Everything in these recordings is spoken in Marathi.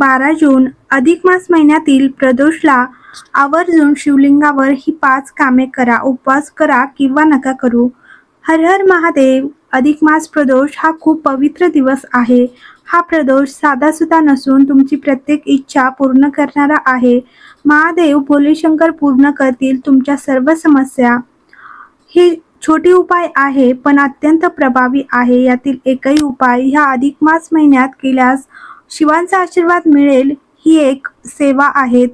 12 जून अधिक मास महिन्यातील प्रदोषला आवर्जून शिवलिंगावर ही 5 कामे करा. उपवास करा किंवा नका करू. हर हर महादेव. अधिक मास प्रदोष हा खूप पवित्र दिवस आहे. हा प्रदोष साधासुद्धा नसून तुमची प्रत्येक इच्छा पूर्ण करणारा आहे. महादेव भोलेशंकर पूर्ण करतील तुमच्या सर्व समस्या. हे छोटे उपाय आहे पण अत्यंत प्रभावी आहे. यातील एकही उपाय ह्या अधिक मास महिन्यात केल्यास शिवांचा आशीर्वाद मिळेल. ही एक सेवा आहे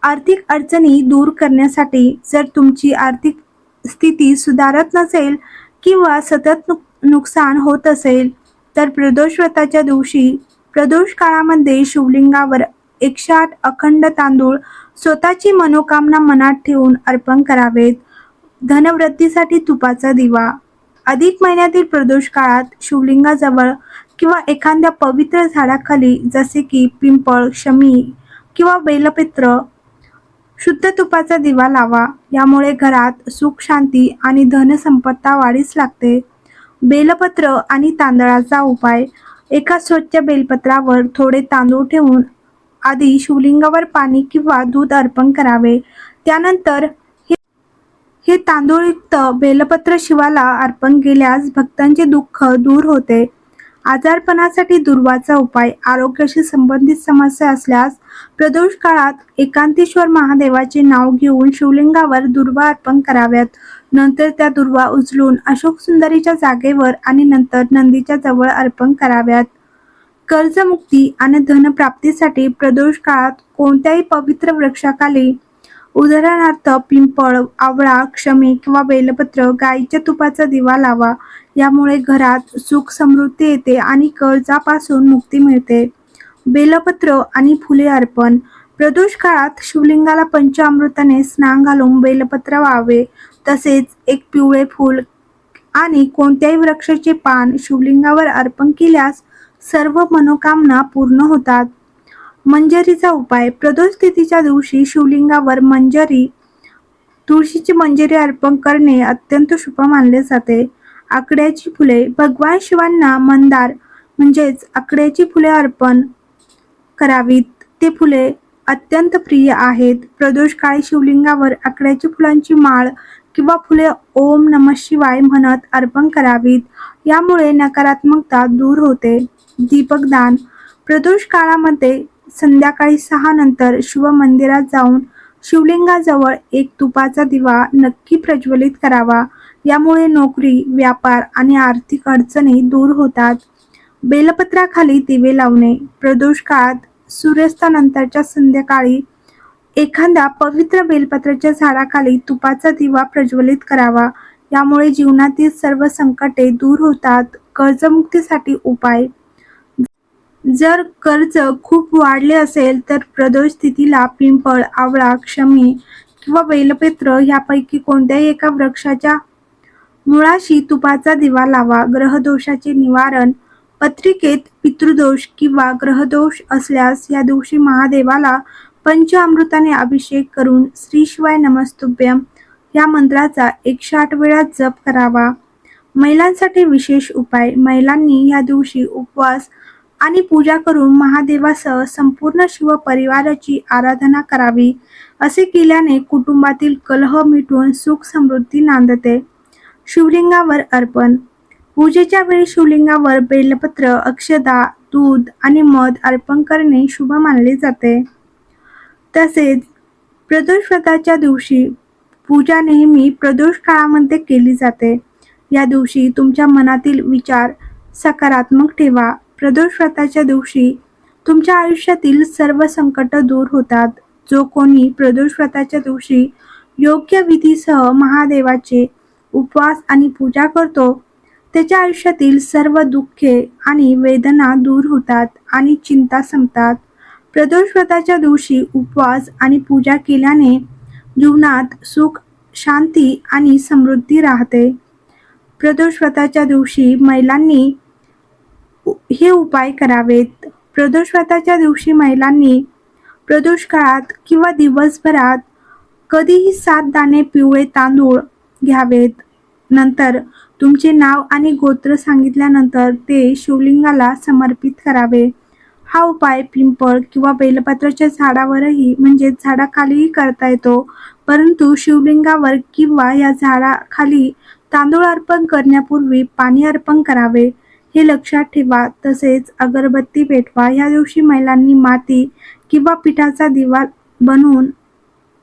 आर्थिक अडचणी दूर करण्यासाठी. जर तुमची आर्थिक स्थिती सुधारत नसेल किंवा सतत नुकसान होत असेल तर प्रदोष व्रताच्या दिवशी प्रदोष काळामध्ये शिवलिंगावर 108 अखंड तांदूळ स्वतःची मनोकामना मनात ठेवून अर्पण करावेत. धनवृद्धीसाठी तुपाचा दिवा. अधिक महिन्यातील प्रदोष काळात शिवलिंगाजवळ किंवा एखाद्या पवित्र झाडाखाली जसे की पिंपळ, शमी किंवा बेलपत्र शुद्ध तुपाचा दिवा लावा. यामुळे घरात सुख, शांती आणि धनसंपत्ती वाढीस लागते. बेलपत्र आणि तांदळाचा उपाय. एका स्वच्छ बेलपत्रावर थोडे तांदूळ ठेवून आधी शिवलिंगावर पाणी किंवा दूध अर्पण करावे. त्यानंतर हे तांदूळयुक्त बेलपत्र शिवाला अर्पण केल्यास भक्तांचे दुःख दूर होते. आजारपणासाठी दुर्वाचा उपाय. आरोग्याशी संबंधित समस्या असल्यास प्रदोष काळात एकांतेश्वर महादेवाचे नाव घेऊन शिवलिंगावर दुर्वा अर्पण कराव्यात. नंतर त्या दुर्वा उचलून अशोक सुंदरीच्या जागेवर आणि नंतर नंदीच्या जवळ अर्पण कराव्यात. कर्जमुक्ती आणि धनप्राप्तीसाठी प्रदोष काळात कोणत्याही पवित्र वृक्षाखाली उदाहरणार्थ पिंपळ, आवळा, शमी किंवा बेलपत्र गाईच्या तुपाचा दिवा लावा. यामुळे घरात सुख समृद्धी येते आणि कर्जापासून मुक्ती मिळते. बेलपत्र आणि फुले अर्पण. प्रदोष काळात शिवलिंगाला पंचामृताने स्नान घालून बेलपत्र वाहावे. तसेच एक पिवळे फूल आणि कोणत्याही वृक्षाचे पान शिवलिंगावर अर्पण केल्यास सर्व मनोकामना पूर्ण होतात. मंजरीचा उपाय. प्रदोष तिथीच्या दिवशी शिवलिंगावर मंजरी, तुळशीची मंजरी अर्पण करणे अत्यंत शुभ मानले जाते. आकड्याची फुले. भगवान शिवांना मंदार म्हणजेच आकड्याची फुले अर्पण करावीत. ते फुले अत्यंत प्रिय आहेत. प्रदोष काळी शिवलिंगावर आकड्याची फुलांची माळ किंवा फुले ओम नमः शिवाय म्हणत अर्पण करावीत. यामुळे नकारात्मकता दूर होते. दीपकदान. प्रदोष काळामध्ये संध्याकाळी 6 नंतर शिव मंदिरात जाऊन शिवलिंगाजवळ एक तुपाचा दिवा नक्की प्रज्वलित करावा. यामुळे नोकरी, व्यापार आणि आर्थिक अडचणी दूर होतात. बेलपत्राखाली दिवे लावणे. प्रदोष काळात सूर्यास्तानंतरच्या संध्याकाळी एखाद्या पवित्र बेलपत्राच्या झाडाखाली तुपाचा दिवा प्रज्वलित करावा. यामुळे जीवनातील सर्व संकटे दूर होतात. कर्जमुक्तीसाठी उपाय. जर कर्ज खूप वाढले असेल तर प्रदोष तिथीला पिंपळ, आवळा, शमी किंवा बेलपत्र यापैकी कोणत्याही एका वृक्षाच्या मुळाशी तुपाचा दिवा लावा. ग्रहदोषाचे निवारण. पत्रिकेत पितृदोष किंवा ग्रहदोष असल्यास या दिवशी महादेवाला पंचामृताने अभिषेक करून श्री शिवाय नमस्तुभ्यम या मंत्राचा 108 वेळा जप करावा. महिलांसाठी विशेष उपाय. महिलांनी या दिवशी उपवास आणि पूजा करून महादेवासह संपूर्ण शिव परिवाराची आराधना करावी. असे केल्याने कुटुंबातील कलह मिटून सुख समृद्धी नांदते. शिवलिंगावर अर्पण. पूजेच्या वेळी शिवलिंगावर बेलपत्र, अक्षता, दूध आणि मध अर्पण करणे शुभ मानले जाते. तसेच प्रदोष व्रताच्या दिवशी पूजा नेहमी प्रदोष काळामध्ये केली जाते. या दिवशी तुमच्या मनातील विचार सकारात्मक ठेवा. प्रदोष व्रताच्या दिवशी तुमच्या आयुष्यातील सर्व संकट दूर होतात. जो कोणी प्रदोष व्रताच्या दिवशी योग्य विधीसह महादेवाचे उपवास आणि पूजा करतो त्याच्या आयुष्यातील सर्व दुःखे आणि वेदना दूर होतात आणि चिंता संपतात. प्रदोष व्रताच्या दिवशी उपवास आणि पूजा केल्याने जीवनात सुख, शांती आणि समृद्धी राहते. प्रदोष व्रताच्या दिवशी महिलांनी हे उपाय करावेत. प्रदोष व्रताच्या दिवशी महिलांनी प्रदोष काळात किंवा दिवसभरात कधीही 7 दाणे पिवळे तांदूळ घ्यावेत. नंतर तुमचे नाव आणि गोत्र सांगितल्यानंतर ते शिवलिंगाला समर्पित करावे. हा उपाय पिंपळ किंवा बेलपत्राच्या झाडावरही म्हणजेच झाडाखालीही करता येतो, परंतु शिवलिंगावर किंवा या झाडाखाली तांदूळ अर्पण करण्यापूर्वी पाणी अर्पण करावे हे लक्षात ठेवा. तसेच अगरबत्ती पेटवा. या दिवशी महिलांनी माती किंवा पिठाचा दिवा बनवून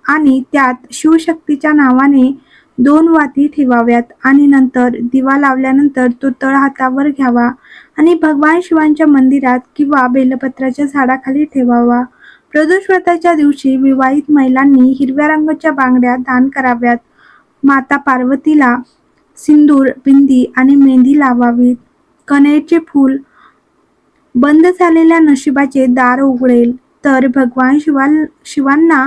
आणि त्यात शिवशक्तीच्या नावाने 2 वाती ठेवाव्यात आणि नंतर दिवा लावल्यानंतर तो तळहातावर घ्यावा आणि भगवान शिवांच्या मंदिरात किंवा बेलपत्राच्या झाडाखाली ठेवावा. प्रदोष व्रताच्या दिवशी विवाहित महिलांनी हिरव्या रंगाच्या बांगड्या दान कराव्यात. माता पार्वतीला सिंदूर, बिंदी आणि मेहंदी लावावीत. कनेरचे फूल बंद झालेल्या नशिबाचे दार उघडेल, तर भगवान शिवांना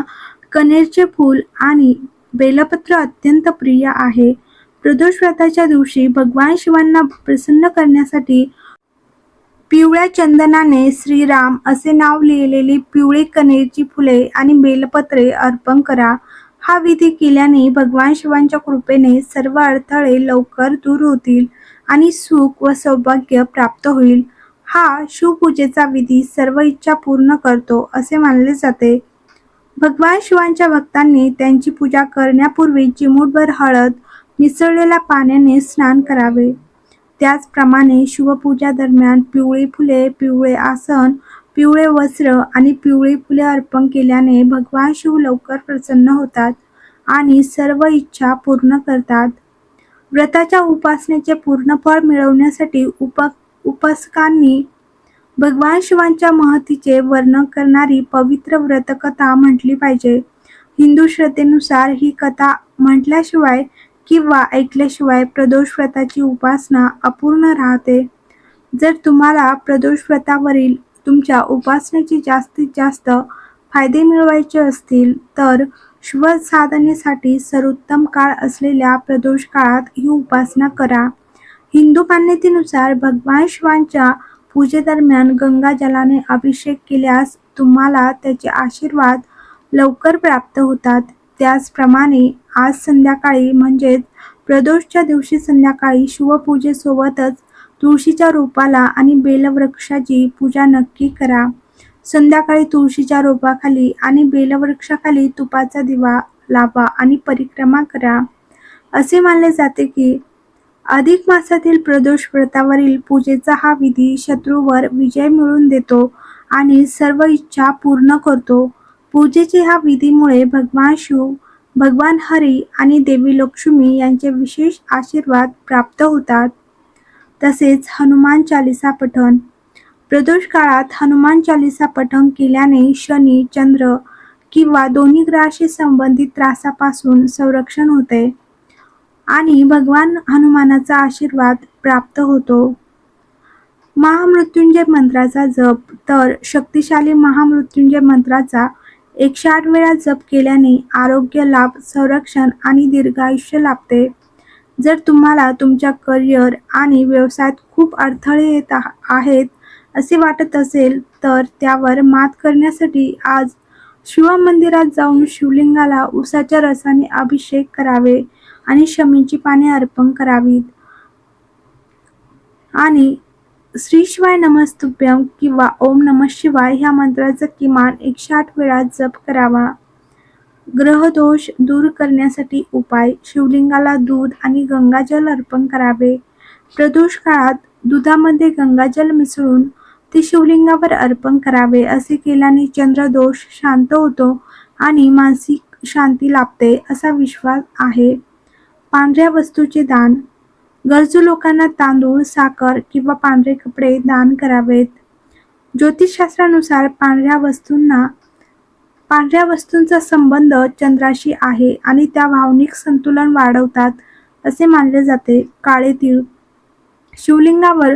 कनेरचे फूल आणि बेलपत्र अत्यंत प्रिय आहे. प्रदोष व्रताच्या दिवशी भगवान शिवांना प्रसन्न करण्यासाठी पिवळ्या चंदनाने श्रीराम असे नाव लिहिलेली पिवळी कनेरची फुले आणि बेलपत्रे अर्पण करा. हा विधी केल्याने भगवान शिवांच्या कृपेने सर्व अडथळे लवकर दूर होतील आणि सुख व सौभाग्य प्राप्त होईल. हा शिवपूजेचा विधी सर्व इच्छा पूर्ण करतो असे मानले जाते. भगवान शिवांच्या भक्तांनी त्यांची पूजा करण्यापूर्वी चिमूटभर हळद मिसळलेल्या पाण्याने स्नान करावे. त्याचप्रमाणे शिवपूजा दरम्यान पिवळी फुले, पिवळे आसन, पिवळे वस्त्र आणि पिवळी फुले अर्पण केल्याने भगवान शिव लवकर प्रसन्न होतात आणि सर्व इच्छा पूर्ण करतात. व्रताच्या उपासनेचे पूर्ण फळ मिळवण्यासाठी उपासकांनी भगवान शिवांच्या महतीचे वर्णन करणारी पवित्र व्रतकथा म्हटली पाहिजे. हिंदू श्रद्धेनुसार ही कथा म्हटल्याशिवाय किंवा ऐकल्याशिवाय प्रदोष व्रताची उपासना अपूर्ण राहते. जर तुम्हाला प्रदोष व्रतावरील तुमच्या उपासनेचे जास्तीत जास्त फायदे मिळवायचे असतील तर शुभ साधनेसाठी सर्वोत्तम काळ असलेल्या प्रदोष काळात ही उपासना करा. हिंदू मान्यतेनुसार भगवान शिवांच्या पूजेदरम्यान गंगाजलाने अभिषेक केल्यास तुम्हाला त्याचे आशीर्वाद लवकर प्राप्त होतात. त्याचप्रमाणे आज संध्याकाळी म्हणजेच प्रदोषच्या दिवशी संध्याकाळी शिवपूजेसोबतच तुळशीच्या रोपाला आणि बेलवृक्षाची पूजा नक्की करा. संध्याकाळी तुळशीच्या रोपाखाली आणि बेलवृक्षाखाली तुपाचा दिवा लावा आणि परिक्रमा करा. असे मानले जाते की अधिक मासातील प्रदोष व्रतावरील पूजेचा हा विधी शत्रूवर विजय मिळवून देतो आणि सर्व इच्छा पूर्ण करतो. पूजेच्या ह्या विधीमुळे भगवान शिव, भगवान हरी आणि देवी लक्ष्मी यांचे विशेष आशीर्वाद प्राप्त होतात. तसेच हनुमान चालीसा पठण. प्रदोष काळात हनुमान चालीसा पठण केल्याने शनी, चंद्र किंवा दोन्ही ग्रहाशी संबंधित त्रासापासून संरक्षण होते आणि भगवान हनुमानाचा आशीर्वाद प्राप्त होतो. महामृत्युंजय मंत्राचा जप. तर शक्तिशाली महामृत्युंजय मंत्राचा 108 वेळा जप केल्याने आरोग्य लाभ, संरक्षण आणि दीर्घायुष्य लाभते. जर तुम्हाला तुमच्या करिअर आणि व्यवसायात खूप अडथळे येत आहेत असे वाटत असेल तर त्यावर मात करण्यासाठी आज शिवमंदिरात जाऊन शिवलिंगाला उसाच्या रसाने अभिषेक करावे आणि शमीची पाने अर्पण करावीत आणि श्री शिवाय नमस्तुभ्यं किंवा ओम नमः शिवाय ह्या मंत्राचा किमान 108 वेळा जप करावा. ग्रहदोष दूर करण्यासाठी उपाय. शिवलिंगाला दूध आणि गंगाजल अर्पण करावे. प्रदोष काळात दुधामध्ये गंगाजल मिसळून ते शिवलिंगावर अर्पण करावे. असे केल्याने चंद्रदोष शांत होतो आणि मानसिक शांती लाभते असा विश्वास आहे. पांढऱ्या वस्तूचे दान. गरजू लोकांना तांदूळ, साखर किंवा पांढरे कपडे दान करावेत. ज्योतिषशास्त्रानुसार पांढऱ्या वस्तूंचा संबंध चंद्राशी आहे आणि त्या भावनिक संतुलन वाढवतात असे मानले जाते. काळे तीळ. शिवलिंगावर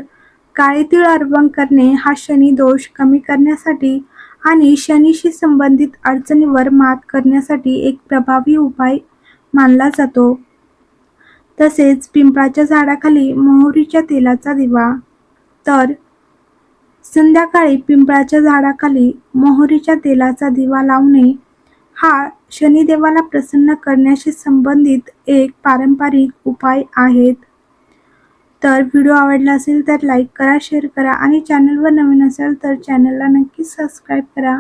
काळे तीळ अर्पण करणे हा शनी दोष कमी करण्यासाठी आणि शनीशी संबंधित अडचणीवर मात करण्यासाठी एक प्रभावी उपाय मानला जातो. तसेच पिंपळाच्या झाडाखाली मोहरीच्या तेलाचा दिवा. तर संध्याकाळी पिंपळाच्या झाडाखाली मोहरीच्या तेलाचा दिवा लावणे हा शनिदेवाला प्रसन्न करण्याशी संबंधित एक पारंपरिक उपाय आहेत. तर व्हिडिओ आवडला असेल तर लाईक करा, शेअर करा आणि चॅनलवर नवीन असाल तर चॅनलला नक्कीच सबस्क्राईब करा.